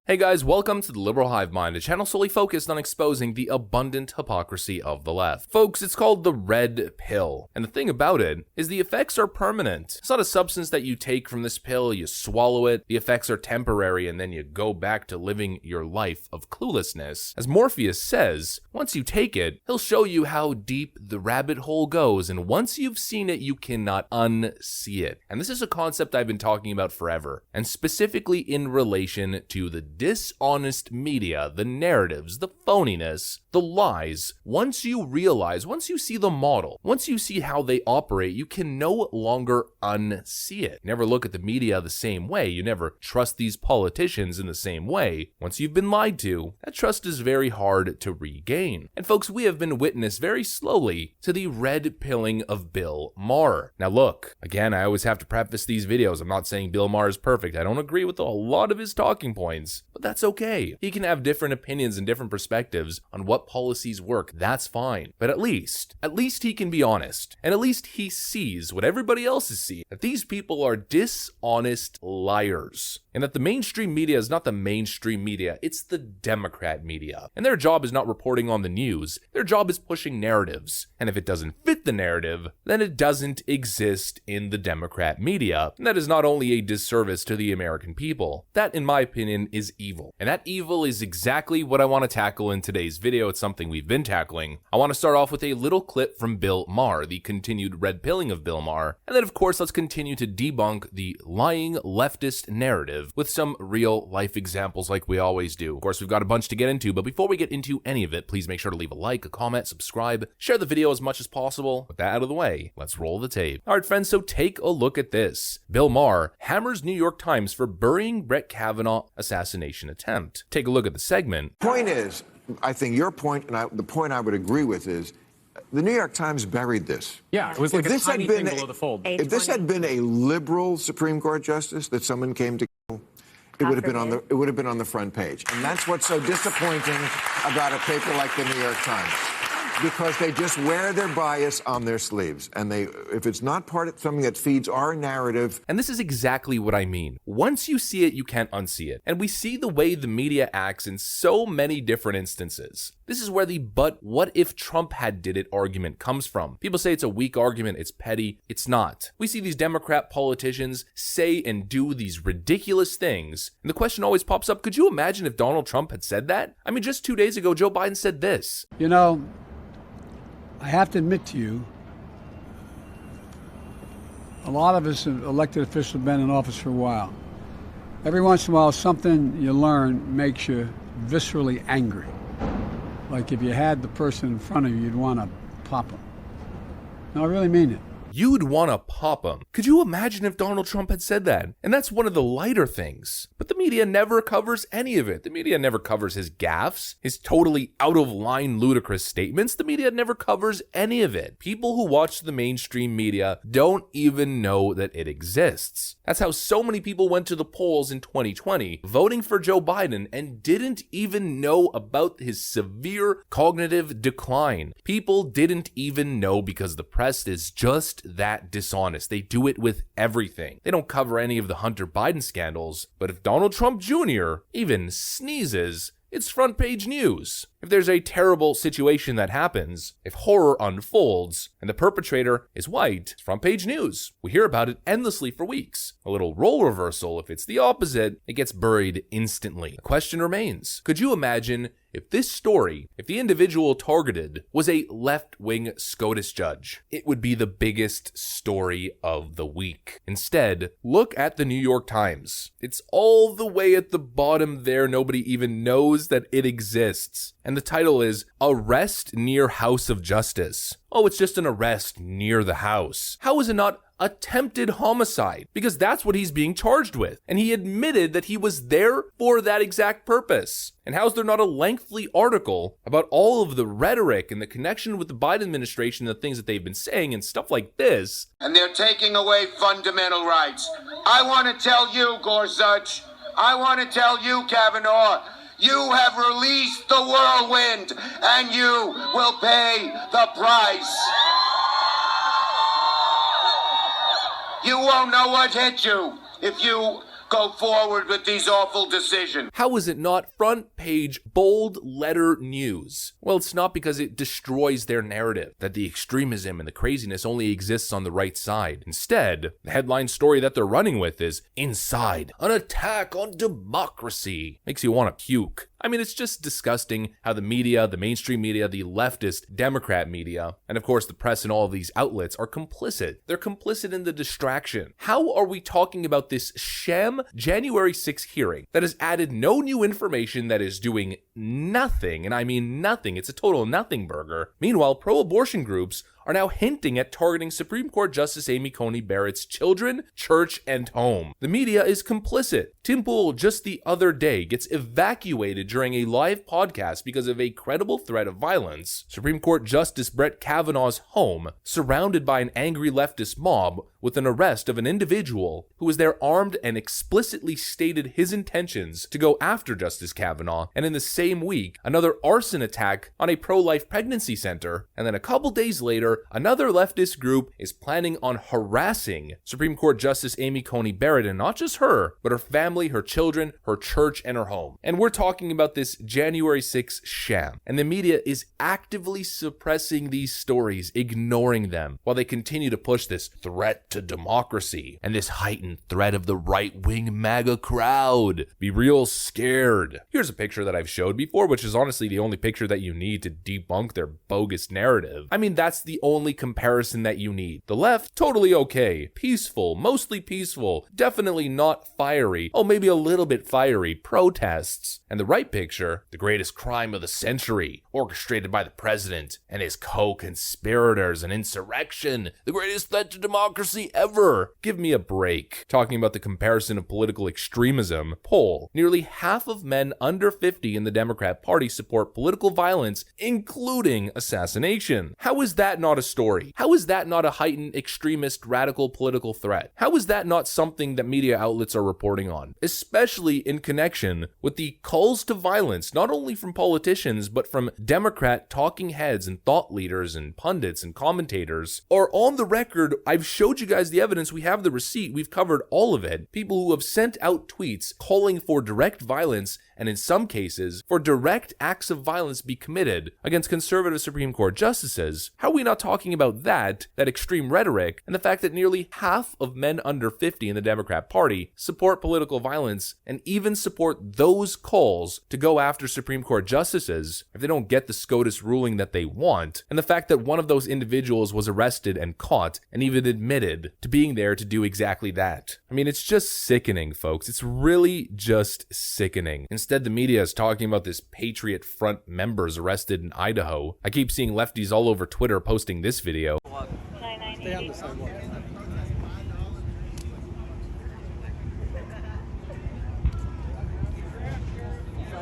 Hey guys, welcome to the Liberal Hive Mind, a channel solely focused on exposing the abundant hypocrisy of the left. Folks, it's called the red pill, and the thing about it is the effects are permanent. It's not a substance that you take from this pill, you swallow it, the effects are temporary, and then you go back to living your life of cluelessness. As Morpheus says, once you take it, he'll show you how deep the rabbit hole goes, and once you've seen it, you cannot unsee it. And this is a concept I've been talking about forever, and specifically in relation to the dishonest media, the narratives, the phoniness, the lies. Once you realize, once you see the model, once you see how they operate, you can no longer unsee it. Never look at the media the same way. You never trust these politicians in the same way. Once you've been lied to, that trust is very hard to regain. And folks, we have been witness very slowly to the red pilling of Bill Maher. Now look, again, I always have to preface these videos. I'm not saying Bill Maher is perfect. I don't agree with a lot of his talking points, but that's okay. He can have different opinions and different perspectives on what policies work. That's fine. But at least he can be honest. And at least he sees what everybody else is seeing, that these people are dishonest liars. And that the mainstream media is not the mainstream media, it's the Democrat media. And their job is not reporting on the news. Their job is pushing narratives. And if it doesn't fit the narrative, then it doesn't exist in the Democrat media. And that is not only a disservice to the American people. That, in my opinion, is evil. And that evil is exactly what I want to tackle in today's video. It's something we've been tackling. I want to start off with a little clip from Bill Maher, the continued red pilling of Bill Maher. And then, of course, let's continue to debunk the lying leftist narrative with some real life examples like we always do. Of course, we've got a bunch to get into, but before we get into any of it, please make sure to leave a like, a comment, subscribe, share the video as much as possible. With that out of the way, let's roll the tape. All right, friends, so take a look at this. Bill Maher hammers New York Times for burying Brett Kavanaugh assassination attempt. Take a look at the segment. Point is, I think your point, and the point I would agree with is, the New York Times buried this. Yeah, it was like a tiny thing below the fold. If this had been a liberal Supreme Court justice that someone came to kill, it would have been on the front page. And that's what's so disappointing about a paper like the New York Times. Because they just wear their bias on their sleeves. And if it's not part of something that feeds our narrative. And this is exactly what I mean. Once you see it, you can't unsee it. And we see the way the media acts in so many different instances. This is where the "but what if Trump had did it" argument comes from. People say it's a weak argument, it's petty. It's not. We see these Democrat politicians say and do these ridiculous things. And the question always pops up, could you imagine if Donald Trump had said that? I mean, just 2 days ago, Joe Biden said this. You know, I have to admit to you, a lot of us elected officials have been in office for a while. Every once in a while, something you learn makes you viscerally angry. Like if you had the person in front of you, you'd want to pop them. No, I really mean it. You'd want to pop him. Could you imagine if Donald Trump had said that? And that's one of the lighter things. But the media never covers any of it. The media never covers his gaffes, his totally out-of-line ludicrous statements. The media never covers any of it. People who watch the mainstream media don't even know that it exists. That's how so many people went to the polls in 2020, voting for Joe Biden, and didn't even know about his severe cognitive decline. People didn't even know because the press is just that dishonest. They do it with everything. They don't cover any of the Hunter Biden scandals, but if Donald Trump Jr. even sneezes, it's front page news. If there's a terrible situation that happens, if horror unfolds, and the perpetrator is white, it's front page news. We hear about it endlessly for weeks. A little role reversal, if it's the opposite, it gets buried instantly. The question remains, could you imagine if this story, if the individual targeted was a left-wing SCOTUS judge? It would be the biggest story of the week. Instead, look at the New York Times. It's all the way at the bottom there. Nobody even knows that it exists. And the title is Arrest Near House of Justice. Oh, it's just an arrest near the house. How is it not attempted homicide? Because that's what he's being charged with. And he admitted that he was there for that exact purpose. And how's there not a lengthy article about all of the rhetoric and the connection with the Biden administration and the things that they've been saying and stuff like this? And they're taking away fundamental rights. I want to tell you, Gorsuch, I want to tell you, Kavanaugh, you have released the whirlwind, and you will pay the price. You won't know what hit you if you go forward with these awful decisions. How is it not front page, bold letter news? Well, it's not because it destroys their narrative that the extremism and the craziness only exists on the right side. Instead, the headline story that they're running with is Inside, an attack on democracy. Makes you want to puke. I mean, it's just disgusting how the media, the mainstream media, the leftist Democrat media, and of course the press and all of these outlets are complicit. They're complicit in the distraction. How are we talking about this sham January 6th hearing that has added no new information, that is doing nothing, and I mean nothing, it's a total nothing burger. Meanwhile, pro-abortion groups are now hinting at targeting Supreme Court Justice Amy Coney Barrett's children, church, and home. The media is complicit. Tim Pool just the other day gets evacuated during a live podcast because of a credible threat of violence. Supreme Court Justice Brett Kavanaugh's home, surrounded by an angry leftist mob, with an arrest of an individual who was there armed and explicitly stated his intentions to go after Justice Kavanaugh, and in the same week, another arson attack on a pro-life pregnancy center, and then a couple days later, another leftist group is planning on harassing Supreme Court Justice Amy Coney Barrett, and not just her, but her family, her children, her church, and her home. And we're talking about this January 6th sham, and the media is actively suppressing these stories, ignoring them, while they continue to push this threat to democracy and this heightened threat of the right-wing MAGA crowd. Be real scared. Here's a picture that I've showed before, which is honestly the only picture that you need to debunk their bogus narrative. I mean, that's the only comparison that you need. The left, totally okay. Peaceful, mostly peaceful, definitely not fiery. Oh, maybe a little bit fiery. Protests. And the right picture, the greatest crime of the century, orchestrated by the president and his co-conspirators, an insurrection, the greatest threat to democracy ever. Give me a break. Talking about the comparison of political extremism, poll. Nearly half of men under 50 in the Democrat Party support political violence, including assassination. How is that not a story? How is that not a heightened extremist radical political threat? How is that not something that media outlets are reporting on? Especially in connection with the calls to violence, not only from politicians, but from Democrat talking heads and thought leaders and pundits and commentators are on the record. I've showed you guys the evidence. We have the receipt. We've covered all of it. People who have sent out tweets calling for direct violence, and in some cases, for direct acts of violence be committed against conservative Supreme Court justices. How are we not talking about that extreme rhetoric, and the fact that nearly half of men under 50 in the Democrat Party support political violence, and even support those calls to go after Supreme Court justices if they don't get the SCOTUS ruling that they want, and the fact that one of those individuals was arrested and caught and even admitted to being there to do exactly that. I mean, it's just sickening, folks. It's really just sickening. Instead, the media is talking about this Patriot Front members arrested in Idaho. I keep seeing lefties all over Twitter posting this video. Stay on the sidewalk.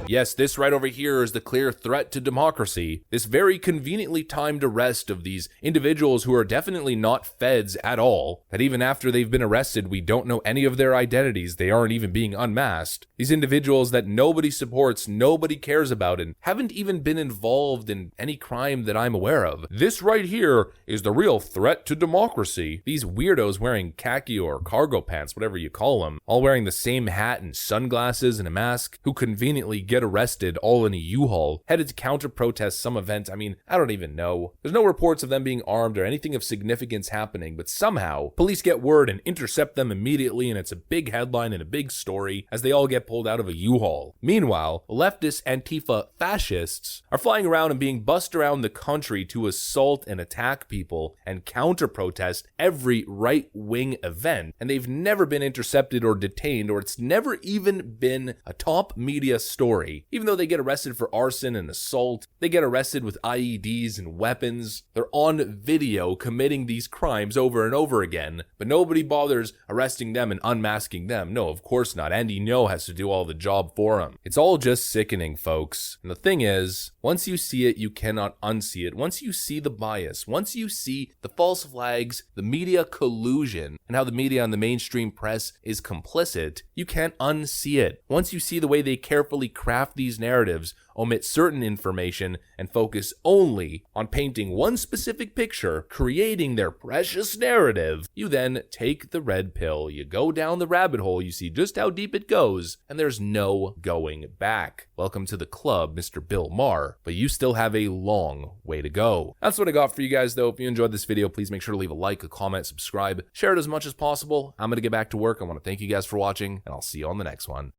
Yes, this right over here is the clear threat to democracy. This very conveniently timed arrest of these individuals who are definitely not feds at all, that even after they've been arrested, we don't know any of their identities. They aren't even being unmasked. These individuals that nobody supports, nobody cares about, and haven't even been involved in any crime that I'm aware of. This right here is the real threat to democracy. These weirdos wearing khaki or cargo pants, whatever you call them, all wearing the same hat and sunglasses and a mask, who conveniently get arrested all in a U-Haul, headed to counter-protest some event. I mean, I don't even know. There's no reports of them being armed or anything of significance happening, but somehow police get word and intercept them immediately, and it's a big headline and a big story as they all get pulled out of a U-Haul. Meanwhile, leftist Antifa fascists are flying around and being bussed around the country to assault and attack people and counter-protest every right-wing event, and they've never been intercepted or detained, or it's never even been a top media story. Even though they get arrested for arson and assault, they get arrested with IEDs and weapons. They're on video committing these crimes over and over again, but nobody bothers arresting them and unmasking them. No, of course not. Andy Ngo has to do all the job for them. It's all just sickening, folks. And the thing is, once you see it, you cannot unsee it. Once you see the bias, once you see the false flags, the media collusion, and how the media and the mainstream press is complicit, you can't unsee it. Once you see the way they carefully craft craft these narratives, omit certain information, and focus only on painting one specific picture, creating their precious narrative, you then take the red pill, you go down the rabbit hole, you see just how deep it goes, and there's no going back. Welcome to the club, Mr. Bill Maher, but you still have a long way to go. That's what I got for you guys, though. If you enjoyed this video, please make sure to leave a like, a comment, subscribe, share it as much as possible. I'm going to get back to work. I want to thank you guys for watching, and I'll see you on the next one.